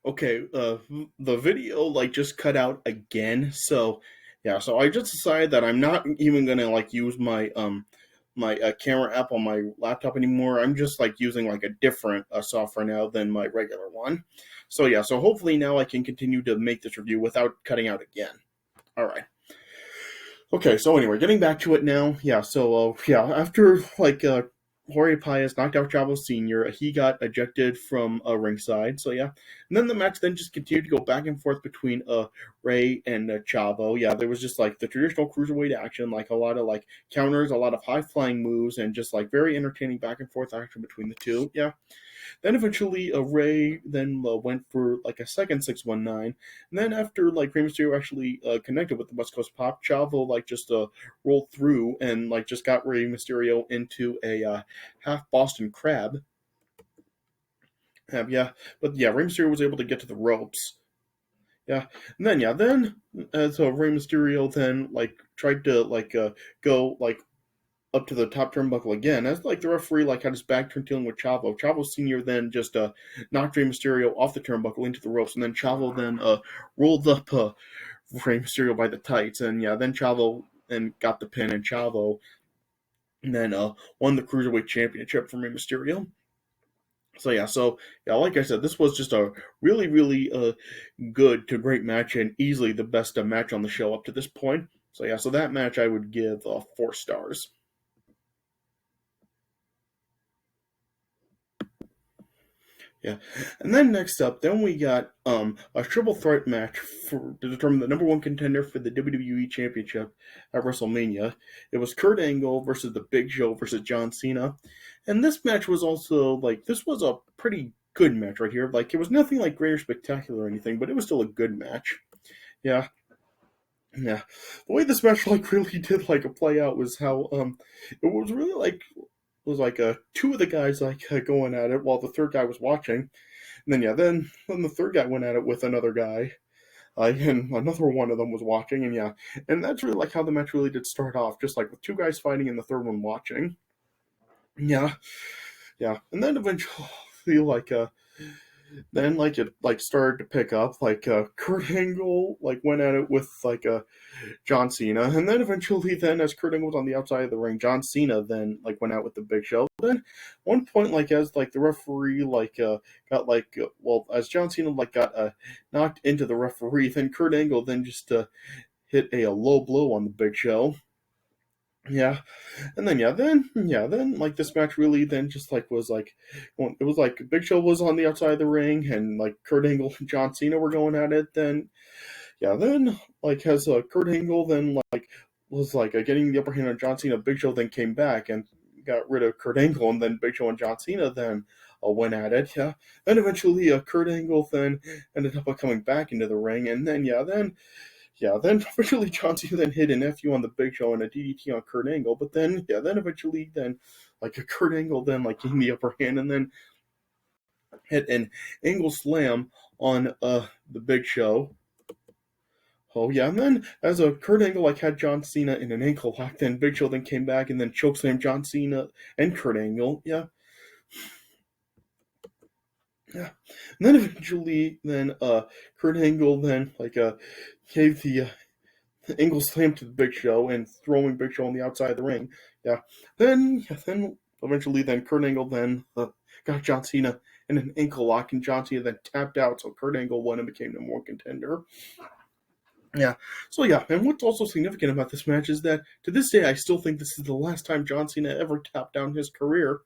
Okay, the video just cut out again. So yeah, so I just decided that I'm not even gonna use my camera app on my laptop anymore. I'm just using a different software now than my regular one. So yeah, so hopefully now I can continue to make this review without cutting out again. All right. Okay, so anyway, getting back to it now. Yeah, so yeah, after Jorge Paez knocked out Chavo Senior, he got ejected from ringside. So yeah, and then the match then just continued to go back and forth between Ray and Chavo. Yeah, there was just the traditional cruiserweight action, a lot of counters, a lot of high flying moves, and just very entertaining back and forth action between the two. Yeah. Then eventually, Ray then went for a second 619, and then after Rey Mysterio actually connected with the West Coast Pop, Chavo just rolled through and just got Rey Mysterio into a half Boston Crab. Yeah, but yeah, Rey Mysterio was able to get to the ropes. Then as Rey Mysterio then tried to go up to the top turnbuckle again. As the referee had his back turned dealing with Chavo. Chavo Senior then just knocked Rey Mysterio off the turnbuckle into the ropes, and then Chavo then rolled up Rey Mysterio by the tights, and yeah, then Chavo and got the pin, and Chavo and then won the Cruiserweight Championship from Rey Mysterio. So yeah, like I said, this was just a really, really good to great match, and easily the best match on the show up to this point. So yeah, so that match I would give 4 stars. Yeah, and then next up, then we got a triple threat match to determine the number one contender for the WWE Championship at WrestleMania. It was Kurt Angle versus the Big Show versus John Cena, and this match was also this was a pretty good match right here. It was nothing great or spectacular or anything, but it was still a good match. Yeah, yeah. The way this match really did play out was how it was really was two of the guys going at it while the third guy was watching. And then yeah, then the third guy went at it with another guy, and another one of them was watching, and yeah, and that's really how the match really did start off, just with two guys fighting and the third one watching. Yeah, yeah, and then eventually then it started to pick up Kurt Angle went at it with John Cena, and then eventually, then as Kurt Angle was on the outside of the ring, John Cena then went out with the Big Show. Then one point, as the referee got well, as John Cena got knocked into the referee, then Kurt Angle then just hit a low blow on the Big Show. Yeah, and then then this match really then just was it was Big Show was on the outside of the ring, and Kurt Angle and John Cena were going at it. Then yeah, then as Kurt Angle then was getting the upper hand on John Cena, Big Show then came back and got rid of Kurt Angle, and then Big Show and John Cena then went at it. Yeah, then eventually Kurt Angle then ended up coming back into the ring, and then then eventually John Cena then hit an FU on the Big Show and a DDT on Kurt Angle, but then then eventually then Kurt Angle then gained the upper hand and then hit an Angle Slam on the Big Show. Oh yeah, and then as Kurt Angle had John Cena in an ankle lock, then Big Show then came back and then chokeslammed John Cena and Kurt Angle. Yeah. Yeah. And then eventually then Kurt Angle then gave the Angle slam to the Big Show and throwing Big Show on the outside of the ring. Then eventually then Kurt Angle then got John Cena in an ankle lock, and John Cena then tapped out, so Kurt Angle won and became the more contender. Yeah. So yeah, and what's also significant about this match is that to this day I still think this is the last time John Cena ever tapped down his career.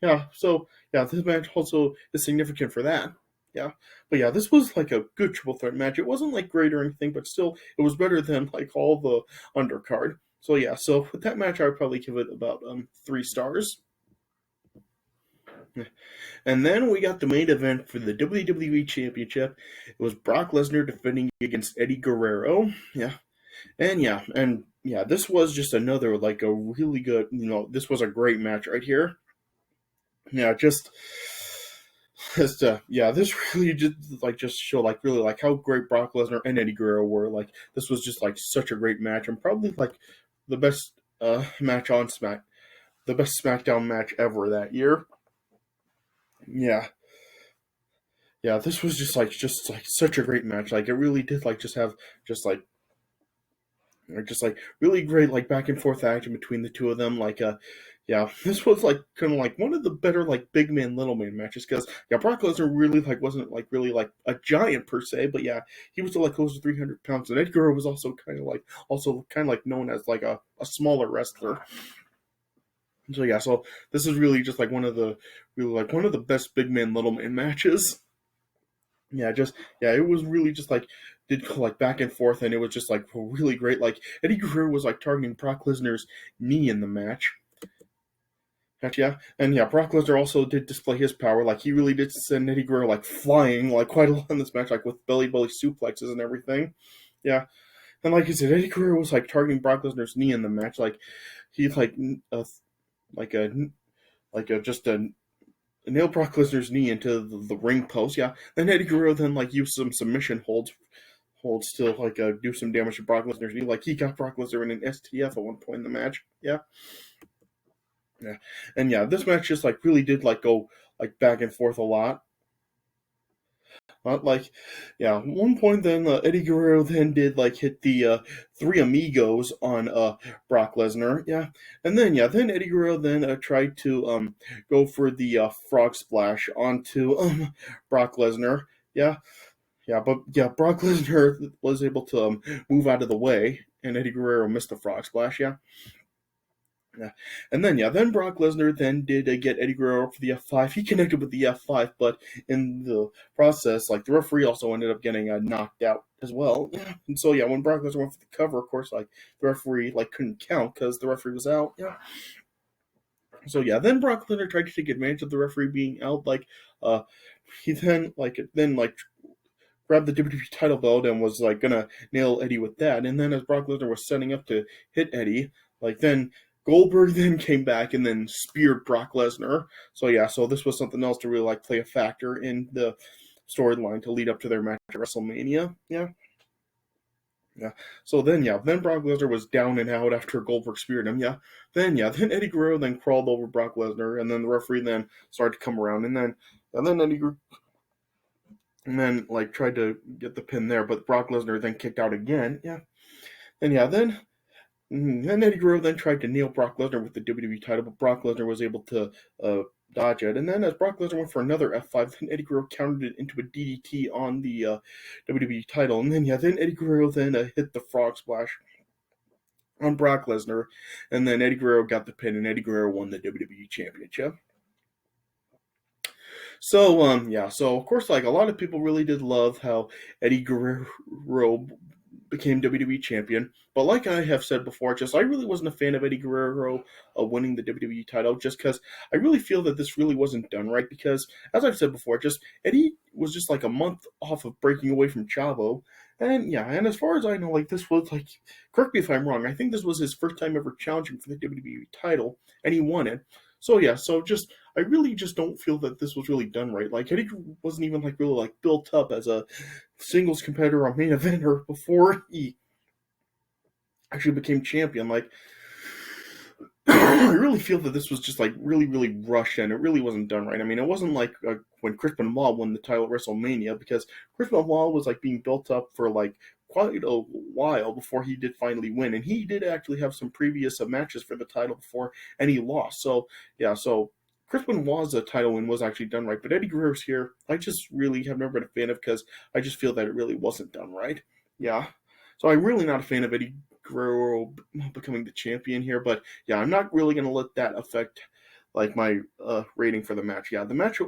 Yeah. So yeah, this match also is significant for that. Yeah. But yeah, this was a good triple threat match. It wasn't great or anything, but still it was better than all the undercard. So yeah, so with that match I would probably give it about 3 stars. And then we got the main event for the WWE Championship. It was Brock Lesnar defending against Eddie Guerrero. Yeah. And this was just another a really good, this was a great match right here. Yeah, this really just showed really how great Brock Lesnar and Eddie Guerrero were. This was just such a great match, and probably the best match on the best SmackDown match ever that year. Yeah. yeah, this was just like such a great match. Like it really did like just have just like really great like back and forth action between the two of them. Yeah, this was like kind of like one of the better like big man little man matches because yeah, Brock Lesnar really like wasn't like really like a giant per se, but yeah, he was still like close to 300 pounds, and Eddie Guerrero was also kind of like known as like a smaller wrestler. So yeah, so this is really just like one of the best big man little man matches. It was really just like did like back and forth, and it was just like really great. Like Eddie Guerrero was like targeting Brock Lesnar's knee in the match. Yeah, and yeah, Brock Lesnar also did display his power. Like he really did send Eddie Guerrero like flying like quite a lot in this match, like with belly suplexes and everything. Yeah, and like I said, Eddie Guerrero was like targeting Brock Lesnar's knee in the match. Like he like a like a just a nail Brock Lesnar's knee into the ring post. Yeah, then Eddie Guerrero then like used some submission holds to like do some damage to Brock Lesnar's knee. Like he got Brock Lesnar in an STF at one point in the match. Yeah, and yeah, this match just like really did like go like back and forth a lot. Like, yeah, one point then Eddie Guerrero then did like hit the three amigos on Brock Lesnar. Yeah, and then then Eddie Guerrero then tried to go for the frog splash onto Brock Lesnar. But yeah, Brock Lesnar was able to move out of the way, and Eddie Guerrero missed the frog splash. Yeah, and then Brock Lesnar then did get Eddie Guerrero for the F5. He connected with the F5, but in the process, like the referee also ended up getting knocked out as well. Yeah, and so yeah, when Brock Lesnar went for the cover, of course, like the referee like couldn't count because the referee was out. Yeah, so yeah, then Brock Lesnar tried to take advantage of the referee being out. Uh, he then grabbed the WWE title belt and was like gonna nail Eddie with that. And then as Brock Lesnar was setting up to hit Eddie, like then Goldberg then came back and then speared Brock Lesnar. So yeah, so this was something else to really like play a factor in the storyline to lead up to their match at WrestleMania. Yeah. So then Brock Lesnar was down and out after Goldberg speared him. Then Eddie Guerrero then crawled over Brock Lesnar, and then the referee then started to come around, and then Eddie and then like tried to get the pin there, but Brock Lesnar then kicked out again. And then Eddie Guerrero then tried to nail Brock Lesnar with the WWE title, but Brock Lesnar was able to dodge it. And then as Brock Lesnar went for another F5, then Eddie Guerrero countered it into a DDT on the WWE title. And then Eddie Guerrero then hit the frog splash on Brock Lesnar, and then Eddie Guerrero got the pin, and Eddie Guerrero won the WWE Championship. So of course, like a lot of people really did love how Eddie Guerrero became WWE champion. But like I have said before, just I really wasn't a fan of Eddie Guerrero winning the WWE title, just because I really feel that this really wasn't done right. Because as I've said before, just Eddie was just like a month off of breaking away from Chavo, and as far as I know, like this was like, correct me if I'm wrong, I think this was his first time ever challenging for the WWE title, and he won it. So just I really just don't feel that this was really done right. Like Eddie wasn't even like really like built up as a singles competitor or main eventer before he actually became champion. Like I really feel that this was just like really rushed, and it really wasn't done right. I mean, it wasn't like when Chris Benoit won the title at WrestleMania, because Chris Benoit was like being built up for like quite a while before he did finally win, and he did actually have some previous matches for the title before, and he lost. So Chris Benoit's title win was actually done right, but Eddie Guerrero's here, I just really have never been a fan of, because I just feel that it really wasn't done right. Yeah. So I'm really not a fan of Eddie Guerrero becoming the champion here, but yeah, I'm not really going to let that affect like my rating for the match. Yeah, the match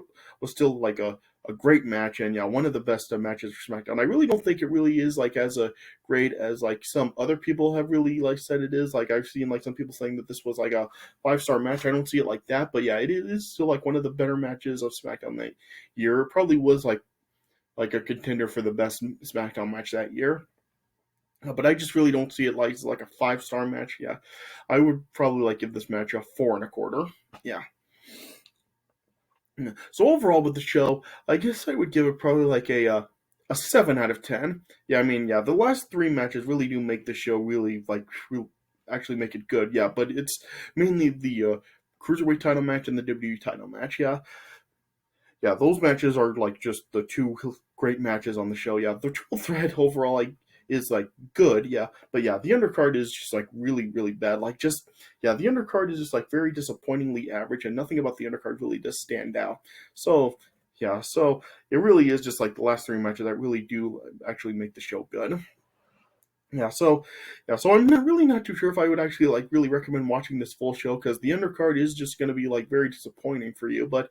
was still like a great match, and yeah, one of the best matches for SmackDown. I really don't think it really is like as a great as like some other people have really like said it is. Like I've seen like some people saying that this was like a 5-star match. I don't see it like that, but yeah, it is still like one of the better matches of SmackDown that year. It probably was like a contender for the best SmackDown match that year. But I just really don't see it like as like a 5-star match. Yeah, I would probably like give this match a 4.25. Yeah. So overall with the show, I guess I would give it probably like a 7 out of 10. Yeah, I mean, yeah, the last 3 matches really do make the show really like actually make it good. Yeah, but it's mainly the Cruiserweight title match and the WWE title match. Yeah, yeah, those matches are like just the two great matches on the show. Yeah, the triple threat overall like is like good, yeah, but yeah, the undercard is just like really really bad. Like just yeah, the undercard is just like very disappointingly average, and nothing about the undercard really does stand out. So yeah, so it really is just like the last three matches that really do actually make the show good. So I'm really not too sure if I would actually like really recommend watching this full show because the undercard is just going to be like very disappointing for you. But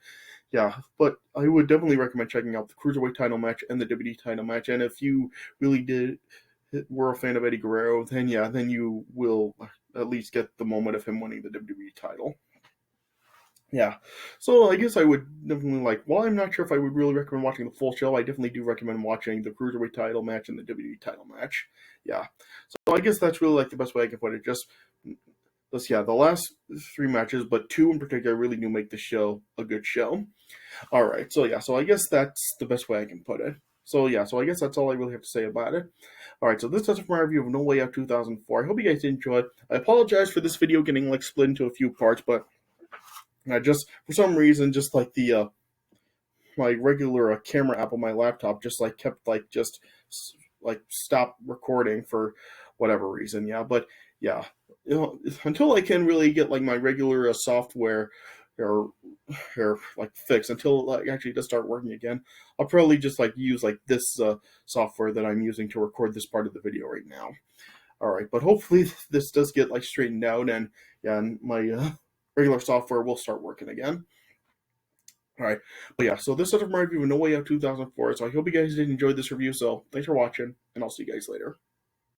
yeah, but I would definitely recommend checking out the Cruiserweight title match and the WWE title match. And if you really were a fan of Eddie Guerrero, then yeah, then you will at least get the moment of him winning the WWE title. Yeah, so I guess I would definitely like. While I'm not sure if I would really recommend watching the full show, I definitely do recommend watching the Cruiserweight title match and the WWE title match. Yeah, so I guess that's really like the best way I can put it. Just let's yeah, the last three matches, but two in particular really do make the show a good show. All right, so yeah, so I guess that's the best way I can put it. So yeah, so I guess that's all I really have to say about it. All right, so this does it for my review of No Way Out 2004. I hope you guys enjoyed. I apologize for this video getting like split into a few parts, but I just for some reason just like the my regular camera app on my laptop just like kept like just like stopped recording for whatever reason. Yeah, but yeah, until I can really get like my regular software or like fixed until like actually does start working again, I'll probably just like use like this software that I'm using to record this part of the video right now. All right, but hopefully this does get like straightened out and yeah, and my regular software will start working again. All right, but yeah, so this is my review of No Way Out 2004. So I hope you guys did enjoy this review. So thanks for watching, and I'll see you guys later.